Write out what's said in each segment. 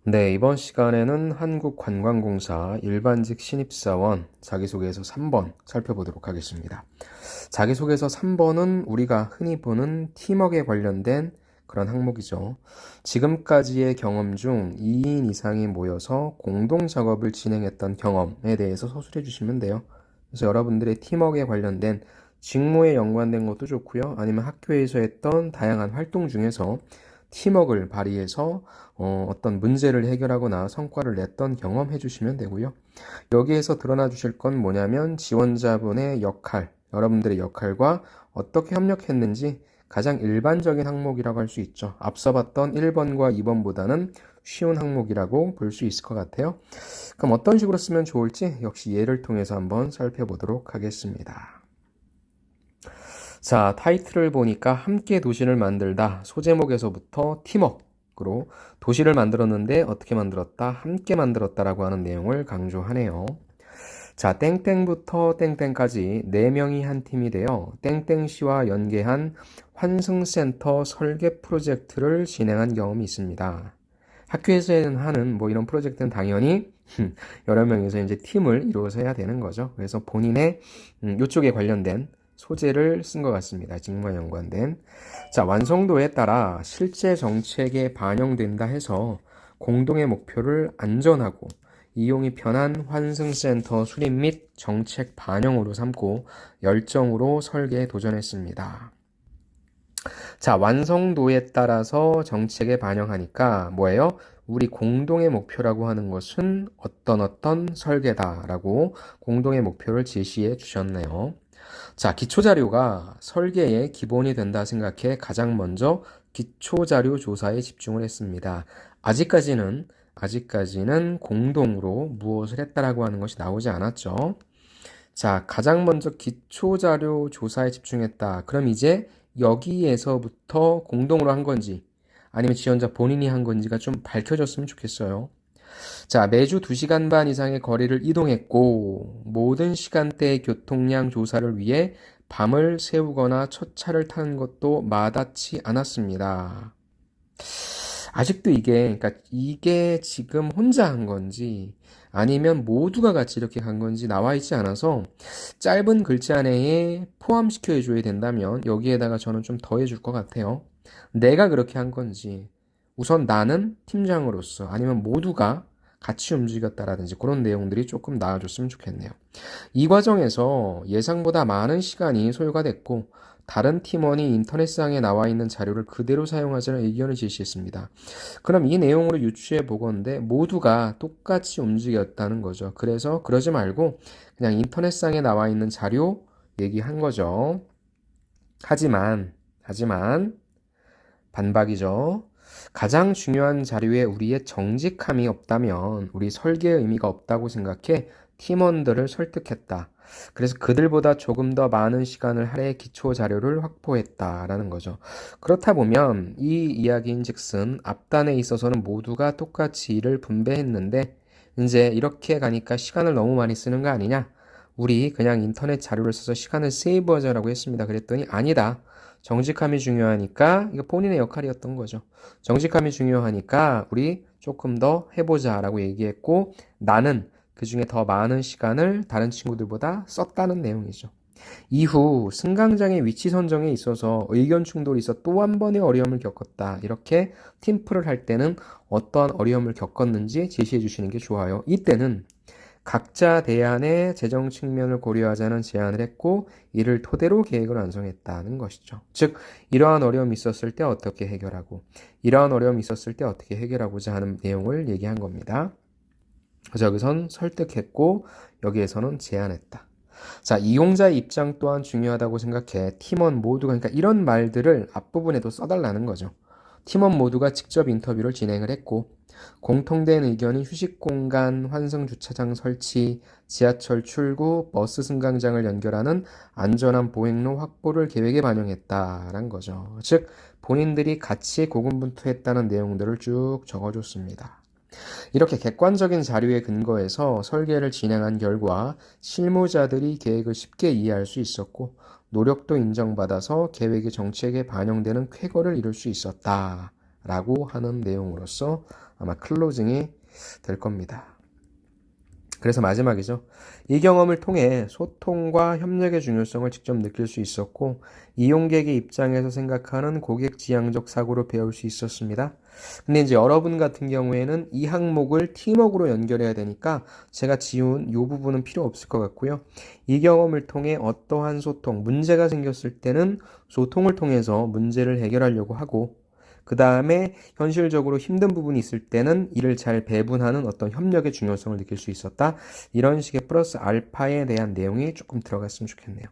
네, 이번 시간에는 한국관광공사 일반직 신입사원 자기소개서 3번 살펴보도록 하겠습니다. 자기소개서 3번은 우리가 흔히 보는 팀워크에 관련된 그런 항목이죠. 지금까지의 경험 중 2인 이상이 모여서 공동 작업을 진행했던 경험에 대해서 서술해 주시면 돼요. 그래서 여러분들의 팀워크에 관련된 직무에 연관된 것도 좋고요. 아니면 학교에서 했던 다양한 활동 중에서 팀워크를 발휘해서 어떤 문제를 해결하거나 성과를 냈던 경험 해주시면 되고요. 여기에서 드러나 주실 건 뭐냐면 지원자분의 역할, 여러분들의 역할과 어떻게 협력했는지 가장 일반적인 항목이라고 할 수 있죠. 앞서 봤던 1번과 2번보다는 쉬운 항목이라고 볼 수 있을 것 같아요. 그럼 어떤 식으로 쓰면 좋을지 역시 예를 통해서 한번 살펴보도록 하겠습니다. 자, 타이틀을 보니까 함께 도시를 만들다. 소제목에서부터 팀워크로 도시를 만들었는데 어떻게 만들었다? 함께 만들었다라고 하는 내용을 강조하네요. 자, 땡땡부터 땡땡까지 4명이 한 팀이 되어 땡땡시와 연계한 환승센터 설계 프로젝트를 진행한 경험이 있습니다. 학교에서 하는 뭐 이런 프로젝트는 당연히 여러 명이서 이제 팀을 이루어서 해야 되는 거죠. 그래서 본인의 이쪽에 관련된 소재를 쓴 것 같습니다. 직무와 연관된. 자, 완성도에 따라 실제 정책에 반영된다 해서 공동의 목표를 안전하고 이용이 편한 환승센터 수립 및 정책 반영으로 삼고 열정으로 설계에 도전했습니다. 자, 완성도에 따라서 정책에 반영하니까 뭐예요? 우리 공동의 목표라고 하는 것은 어떤 설계다라고 공동의 목표를 제시해 주셨네요. 자, 기초자료가 설계의 기본이 된다 생각해 가장 먼저 기초자료 조사에 집중을 했습니다. 아직까지는 공동으로 무엇을 했다라고 하는 것이 나오지 않았죠. 자, 가장 먼저 기초자료 조사에 집중했다. 그럼 이제 여기에서부터 공동으로 한 건지 아니면 지원자 본인이 한 건지가 좀 밝혀졌으면 좋겠어요. 자, 매주 2시간 반 이상의 거리를 이동했고 모든 시간대의 교통량 조사를 위해 밤을 새우거나 첫 차를 타는 것도 마다치 않았습니다. 아직도 그러니까 이게 지금 혼자 한 건지 아니면 모두가 같이 이렇게 간 건지 나와 있지 않아서 짧은 글자 내에 포함시켜 줘야 된다면 여기에다가 저는 좀 더해 줄 것 같아요. 내가 그렇게 한 건지 우선 나는 팀장으로서 아니면 모두가 같이 움직였다라든지 그런 내용들이 조금 나와줬으면 좋겠네요. 이 과정에서 예상보다 많은 시간이 소요가 됐고 다른 팀원이 인터넷상에 나와 있는 자료를 그대로 사용하자는 의견을 제시했습니다. 그럼 이 내용으로 유추해 보건대 모두가 똑같이 움직였다는 거죠. 그래서 그러지 말고 그냥 인터넷상에 나와 있는 자료 얘기한 거죠. 하지만 반박이죠. 가장 중요한 자료에 우리의 정직함이 없다면 우리 설계의 의미가 없다고 생각해 팀원들을 설득했다. 그래서 그들보다 조금 더 많은 시간을 할애 기초 자료를 확보했다라는 거죠. 그렇다 보면 이 이야기인즉슨 앞단에 있어서는 모두가 똑같이 일을 분배했는데 이제 이렇게 가니까 시간을 너무 많이 쓰는 거 아니냐? 우리 그냥 인터넷 자료를 써서 시간을 세이브하자라고 했습니다. 그랬더니 아니다. 정직함이 중요하니까 이거 본인의 역할이었던 거죠. 정직함이 중요하니까 우리 조금 더 해보자라고 얘기했고 나는 그 중에 더 많은 시간을 다른 친구들보다 썼다는 내용이죠. 이후 승강장의 위치 선정에 있어서 의견 충돌이 있어 또 한 번의 어려움을 겪었다. 이렇게 팀플을 할 때는 어떠한 어려움을 겪었는지 제시해 주시는 게 좋아요. 이때는 각자 대안의 재정 측면을 고려하자는 제안을 했고 이를 토대로 계획을 완성했다는 것이죠. 즉 이러한 어려움이 있었을 때 어떻게 해결하고 이러한 어려움이 있었을 때 어떻게 해결하고자 하는 내용을 얘기한 겁니다. 그래서 여기선 설득했고 여기에서는 제안했다. 자, 이용자의 입장 또한 중요하다고 생각해 팀원 모두가 그러니까 이런 말들을 앞부분에도 써달라는 거죠. 팀원 모두가 직접 인터뷰를 진행을 했고 공통된 의견이 휴식 공간, 환승 주차장 설치, 지하철 출구, 버스 승강장을 연결하는 안전한 보행로 확보를 계획에 반영했다라는 거죠. 즉 본인들이 같이 고군분투했다는 내용들을 쭉 적어줬습니다. 이렇게 객관적인 자료에 근거해서 설계를 진행한 결과 실무자들이 계획을 쉽게 이해할 수 있었고 노력도 인정받아서 계획이 정책에 반영되는 쾌거를 이룰 수 있었다 라고 하는 내용으로서 아마 클로징이 될 겁니다. 그래서 마지막이죠. 이 경험을 통해 소통과 협력의 중요성을 직접 느낄 수 있었고, 이용객의 입장에서 생각하는 고객 지향적 사고를 배울 수 있었습니다. 근데 이제 여러분 같은 경우에는 이 항목을 팀워크로 연결해야 되니까 제가 지운 이 부분은 필요 없을 것 같고요. 이 경험을 통해 어떠한 소통, 문제가 생겼을 때는 소통을 통해서 문제를 해결하려고 하고, 그 다음에 현실적으로 힘든 부분이 있을 때는 이를 잘 배분하는 어떤 협력의 중요성을 느낄 수 있었다. 이런 식의 플러스 알파에 대한 내용이 조금 들어갔으면 좋겠네요.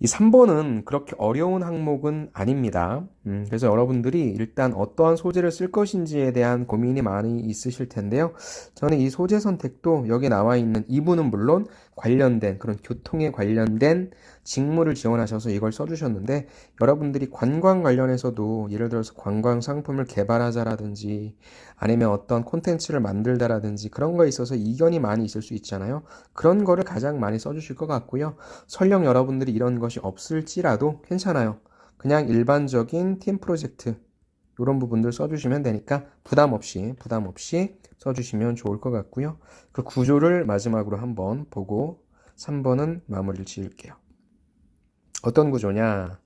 이 3번은 그렇게 어려운 항목은 아닙니다. 그래서 여러분들이 일단 어떠한 소재를 쓸 것인지에 대한 고민이 많이 있으실 텐데요. 저는 이 소재 선택도 여기 나와 있는 이 부분은 물론 관련된 그런 교통에 관련된 직무를 지원하셔서 이걸 써주셨는데, 여러분들이 관광 관련해서도 예를 들어서 관광 상품을 개발하자라든지 아니면 어떤 콘텐츠를 만들다라든지 그런 거에 있어서 이견이 많이 있을 수 있잖아요. 그런 거를 가장 많이 써주실 것 같고요. 설령 여러분들이 이런 것이 없을지라도 괜찮아요. 그냥 일반적인 팀 프로젝트 이런 부분들 써주시면 되니까 부담 없이 써주시면 좋을 것 같고요. 그 구조를 마지막으로 한번 보고 3번은 마무리를 지을게요. 어떤 구조냐?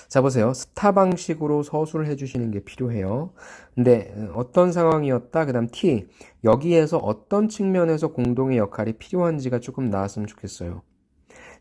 자, 보세요. 스타 방식으로 서술을 해주시는 게 필요해요. 근데 어떤 상황이었다? 그 다음 T. 여기에서 어떤 측면에서 공동의 역할이 필요한지가 조금 나왔으면 좋겠어요.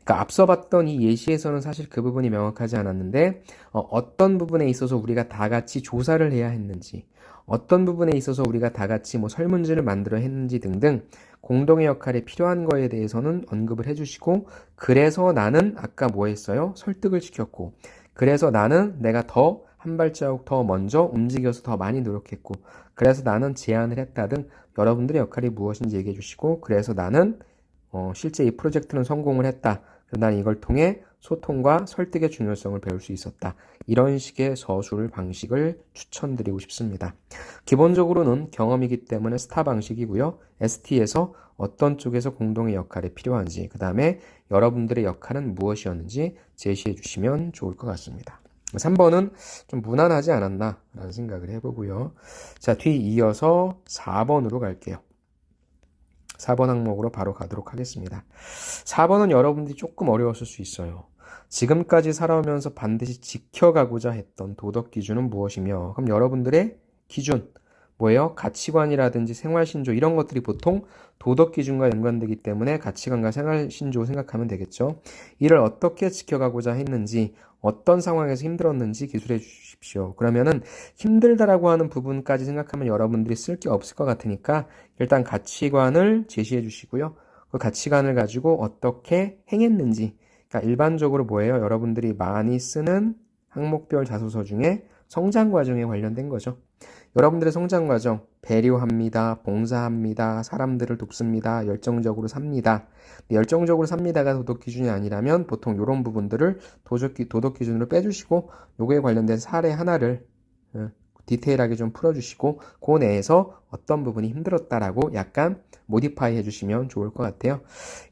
그러니까 앞서 봤던 이 예시에서는 사실 그 부분이 명확하지 않았는데, 어떤 부분에 있어서 우리가 다 같이 조사를 해야 했는지, 어떤 부분에 있어서 우리가 다 같이 뭐 설문지를 만들어 했는지 등등 공동의 역할이 필요한 거에 대해서는 언급을 해주시고, 그래서 나는 아까 뭐 했어요? 설득을 시켰고, 그래서 나는 내가 더 한 발자국 더 먼저 움직여서 더 많이 노력했고, 그래서 나는 제안을 했다 등 여러분들의 역할이 무엇인지 얘기해 주시고, 그래서 나는 실제 이 프로젝트는 성공을 했다. 난 이걸 통해 소통과 설득의 중요성을 배울 수 있었다. 이런 식의 서술 방식을 추천드리고 싶습니다. 기본적으로는 경험이기 때문에 스타 방식이고요. ST에서 어떤 쪽에서 공동의 역할이 필요한지, 그 다음에 여러분들의 역할은 무엇이었는지 제시해 주시면 좋을 것 같습니다. 3번은 좀 무난하지 않았나 라는 생각을 해보고요. 자, 뒤이어서 4번으로 갈게요. 4번 항목으로 바로 가도록 하겠습니다. 4번은 여러분들이 조금 어려웠을 수 있어요. 지금까지 살아오면서 반드시 지켜가고자 했던 도덕 기준은 무엇이며, 그럼 여러분들의 기준, 뭐예요? 가치관이라든지 생활신조 이런 것들이 보통 도덕 기준과 연관되기 때문에 가치관과 생활신조 생각하면 되겠죠. 이를 어떻게 지켜가고자 했는지, 어떤 상황에서 힘들었는지 기술해 주십시오. 그러면은 힘들다라고 하는 부분까지 생각하면 여러분들이 쓸 게 없을 것 같으니까 일단 가치관을 제시해 주시고요. 그 가치관을 가지고 어떻게 행했는지, 그러니까 일반적으로 뭐예요? 여러분들이 많이 쓰는 항목별 자소서 중에 성장 과정에 관련된 거죠. 여러분들의 성장 과정, 배려합니다, 봉사합니다, 사람들을 돕습니다, 열정적으로 삽니다. 열정적으로 삽니다가 도덕 기준이 아니라면 보통 이런 부분들을 도덕 기준으로 빼주시고 요거에 관련된 사례 하나를 디테일하게 좀 풀어주시고 그 내에서 어떤 부분이 힘들었다라고 약간 모디파이 해주시면 좋을 것 같아요.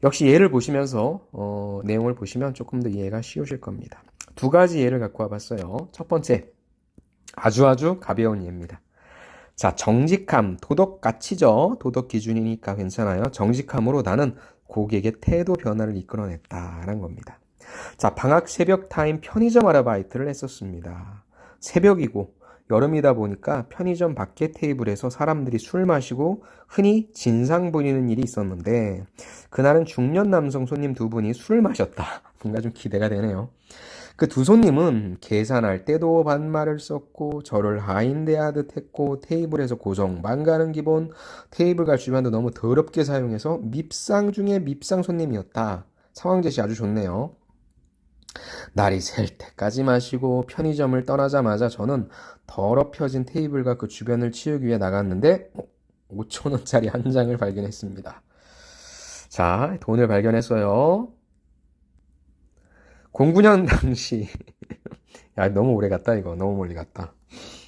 역시 예를 보시면서 내용을 보시면 조금 더 이해가 쉬우실 겁니다. 두 가지 예를 갖고 와봤어요. 첫 번째, 아주 가벼운 예입니다. 자, 정직함, 도덕 가치죠. 도덕 기준이니까 괜찮아요. 정직함으로 나는 고객의 태도 변화를 이끌어냈다라는 겁니다. 자, 방학 새벽 타임 편의점 아르바이트를 했었습니다. 새벽이고 여름이다 보니까 편의점 밖에 테이블에서 사람들이 술 마시고 흔히 진상 부리는 일이 있었는데, 그날은 중년 남성 손님 두 분이 술을 마셨다. 뭔가 좀 기대가 되네요. 그 두 손님은 계산할 때도 반말을 썼고 저를 하인대하듯 했고 테이블에서 고정만 가는 기본, 테이블 갈 주변도 너무 더럽게 사용해서 밉상 중에 밉상 손님이었다. 상황 제시 아주 좋네요. 날이 셀 때까지 마시고 편의점을 떠나자마자 저는 더럽혀진 테이블과 그 주변을 치우기 위해 나갔는데 5,000원짜리 한 장을 발견했습니다. 자, 돈을 발견했어요. 09년 당시 야, 너무 오래 갔다 이거. 너무 멀리 갔다.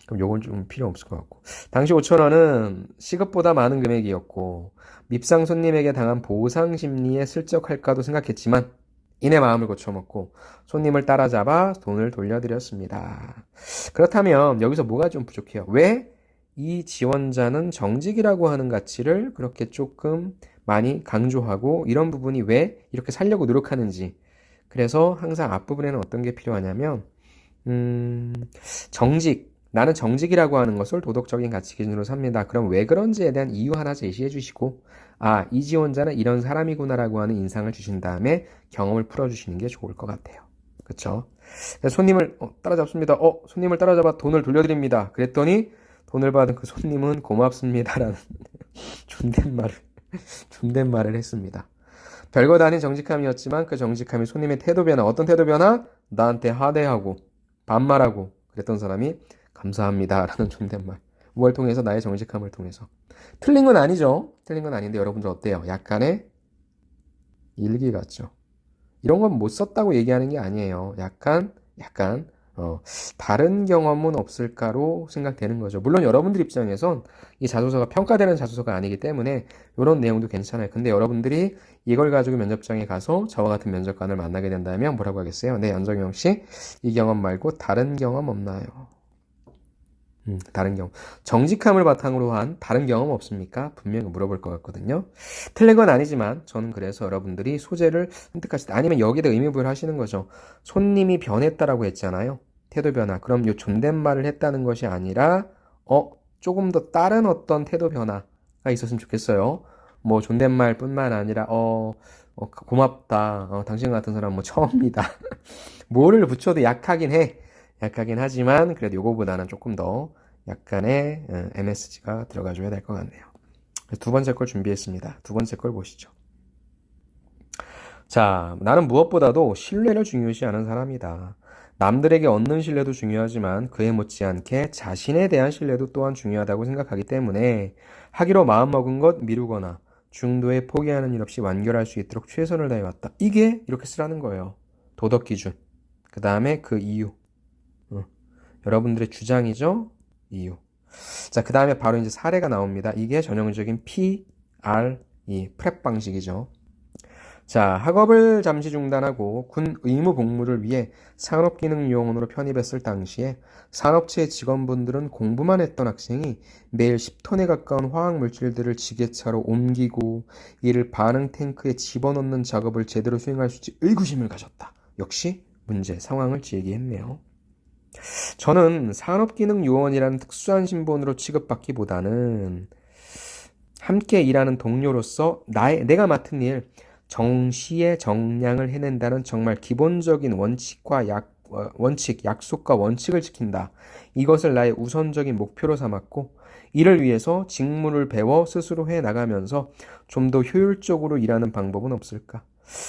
그럼 요건 좀 필요 없을 것 같고. 당시 5,000원은 시급보다 많은 금액이었고 밉상 손님에게 당한 보상 심리에 슬쩍할까도 생각했지만 이내 마음을 고쳐먹고 손님을 따라잡아 돈을 돌려드렸습니다. 그렇다면 여기서 뭐가 좀 부족해요? 왜 이 지원자는 정직이라고 하는 가치를 그렇게 조금 많이 강조하고 이런 부분이 왜 이렇게 살려고 노력하는지. 그래서 항상 앞부분에는 어떤 게 필요하냐면 음, 정직. 나는 정직이라고 하는 것을 도덕적인 가치 기준으로 삽니다. 그럼 왜 그런지에 대한 이유 하나 제시해 주시고, 아, 이 지원자는 이런 사람이구나라고 하는 인상을 주신 다음에 경험을 풀어주시는 게 좋을 것 같아요. 그쵸? 손님을 따라잡습니다. 손님을 따라잡아 돈을 돌려드립니다. 그랬더니 돈을 받은 그 손님은 고맙습니다라는 존댓말을, 존댓말을 했습니다. 별것 아닌 정직함이었지만 그 정직함이 손님의 태도 변화, 어떤 태도 변화? 나한테 하대하고 반말하고 그랬던 사람이 감사합니다라는 존댓말. 뭘 통해서? 나의 정직함을 통해서. 틀린 건 아니죠. 틀린 건 아닌데 여러분들 어때요? 약간의 일기 같죠. 이런 건 못 썼다고 얘기하는 게 아니에요. 약간 다른 경험은 없을까로 생각되는 거죠. 물론 여러분들 입장에선 이 자소서가 평가되는 자소서가 아니기 때문에 이런 내용도 괜찮아요. 근데 여러분들이 이걸 가지고 면접장에 가서 저와 같은 면접관을 만나게 된다면 뭐라고 하겠어요? 네, 연정영 씨, 이 경험 말고 다른 경험 없나요? 다른 경험. 정직함을 바탕으로 한 다른 경험 없습니까? 분명히 물어볼 것 같거든요. 틀린 건 아니지만 저는 그래서 여러분들이 소재를 선택하실 때 아니면 여기다 의미부여를 하시는 거죠. 손님이 변했다라고 했잖아요. 태도 변화. 그럼 요 존댓말을 했다는 것이 아니라 조금 더 다른 어떤 태도 변화가 있었으면 좋겠어요. 뭐 존댓말뿐만 아니라 고맙다. 당신 같은 사람 뭐 처음이다. 뭐를 붙여도 약하긴 해. 약하긴 하지만 그래도 요거보다는 조금 더 약간의 MSG가 들어가줘야 될 것 같네요. 두 번째 걸 준비했습니다. 두 번째 걸 보시죠. 자, 나는 무엇보다도 신뢰를 중요시하는 사람이다. 남들에게 얻는 신뢰도 중요하지만 그에 못지않게 자신에 대한 신뢰도 또한 중요하다고 생각하기 때문에 하기로 마음먹은 것 미루거나 중도에 포기하는 일 없이 완결할 수 있도록 최선을 다해왔다. 이게 이렇게 쓰라는 거예요. 도덕 기준. 그 다음에 그 이유. 여러분들의 주장이죠? 이유. 자, 그 다음에 바로 이제 사례가 나옵니다. 이게 전형적인 PRE, 프랩 방식이죠. 자, 학업을 잠시 중단하고 군 의무 복무를 위해 산업기능요원으로 편입했을 당시에 산업체 직원분들은 공부만 했던 학생이 매일 10톤에 가까운 화학물질들을 지게차로 옮기고 이를 반응 탱크에 집어넣는 작업을 제대로 수행할 수 있지 의구심을 가졌다. 역시 문제, 상황을 제기했네요. 저는 산업기능요원이라는 특수한 신분으로 취급받기보다는 함께 일하는 동료로서 내가 맡은 일, 정시에 정량을 해낸다는 정말 기본적인 약속과 원칙을 지킨다. 이것을 나의 우선적인 목표로 삼았고, 이를 위해서 직무를 배워 스스로 해나가면서 좀 더 효율적으로 일하는 방법은 없을까?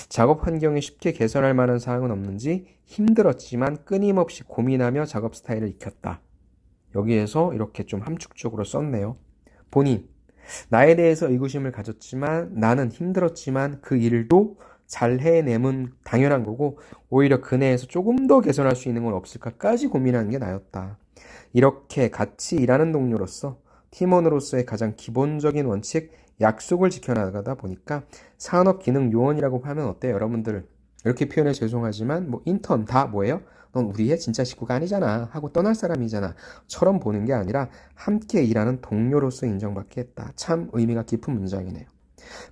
작업 환경이 쉽게 개선할 만한 사항은 없는지 힘들었지만 끊임없이 고민하며 작업 스타일을 익혔다. 여기에서 이렇게 좀 함축적으로 썼네요. 본인, 나에 대해서 의구심을 가졌지만 나는 힘들었지만 그 일도 잘 해내면 당연한 거고 오히려 그 내에서 조금 더 개선할 수 있는 건 없을까까지 고민하는 게 나였다. 이렇게 같이 일하는 동료로서 팀원으로서의 가장 기본적인 원칙, 약속을 지켜나가다 보니까 산업기능요원이라고 하면 어때요? 여러분들 이렇게 표현해 죄송하지만 뭐 인턴 다 뭐예요? 넌 우리의 진짜 식구가 아니잖아 하고 떠날 사람이잖아 처럼 보는 게 아니라 함께 일하는 동료로서 인정받게 했다. 참 의미가 깊은 문장이네요.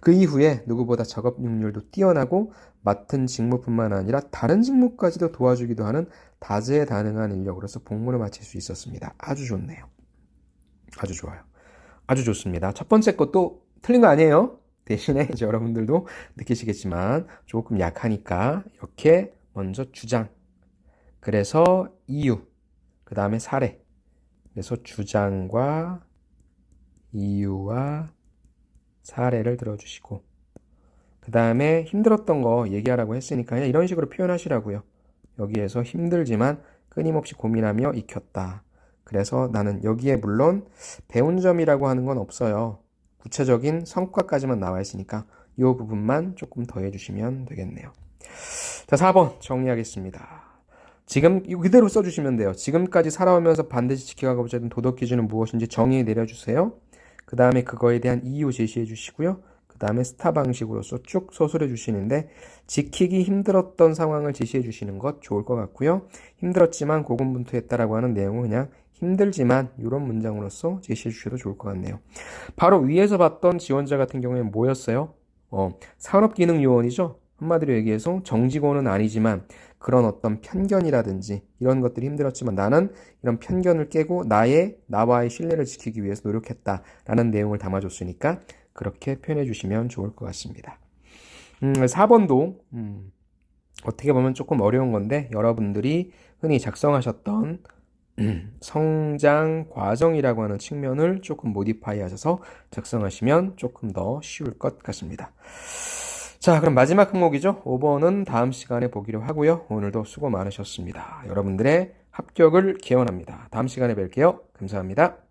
그 이후에 누구보다 작업 능률도 뛰어나고 맡은 직무뿐만 아니라 다른 직무까지도 도와주기도 하는 다재다능한 인력으로서 복무를 마칠 수 있었습니다. 아주 좋네요. 아주 좋아요. 아주 좋습니다. 첫 번째 것도 틀린 거 아니에요. 대신에 이제 여러분들도 느끼시겠지만 조금 약하니까 이렇게 먼저 주장, 그래서 이유, 그 다음에 사례. 그래서 주장과 이유와 사례를 들어주시고 그 다음에 힘들었던 거 얘기하라고 했으니까 그냥 이런 식으로 표현하시라고요. 여기에서 힘들지만 끊임없이 고민하며 익혔다. 그래서 나는 여기에 물론 배운 점이라고 하는 건 없어요. 구체적인 성과까지만 나와 있으니까 이 부분만 조금 더 해주시면 되겠네요. 자, 4번 정리하겠습니다. 지금 이대로 써주시면 돼요. 지금까지 살아오면서 반드시 지켜가고자 하는 도덕 기준은 무엇인지 정의 내려주세요. 그 다음에 그거에 대한 이유 제시해 주시고요. 그 그 다음에 스타 방식으로서 쭉 서술해 주시는데 지키기 힘들었던 상황을 제시해 주시는 것 좋을 것 같고요. 힘들었지만 고군분투했다라고 하는 내용은 그냥 힘들지만 이런 문장으로서 제시해 주셔도 좋을 것 같네요. 바로 위에서 봤던 지원자 같은 경우에는 뭐였어요? 산업기능요원이죠. 한마디로 얘기해서 정직원은 아니지만 그런 어떤 편견이라든지 이런 것들이 힘들었지만 나는 이런 편견을 깨고 나와의 신뢰를 지키기 위해서 노력했다라는 내용을 담아줬으니까 그렇게 표현해 주시면 좋을 것 같습니다. 4번도 어떻게 보면 조금 어려운 건데 여러분들이 흔히 작성하셨던 성장 과정이라고 하는 측면을 조금 모디파이 하셔서 작성하시면 조금 더 쉬울 것 같습니다. 자, 그럼 마지막 항목이죠. 5번은 다음 시간에 보기로 하고요. 오늘도 수고 많으셨습니다. 여러분들의 합격을 기원합니다. 다음 시간에 뵐게요. 감사합니다.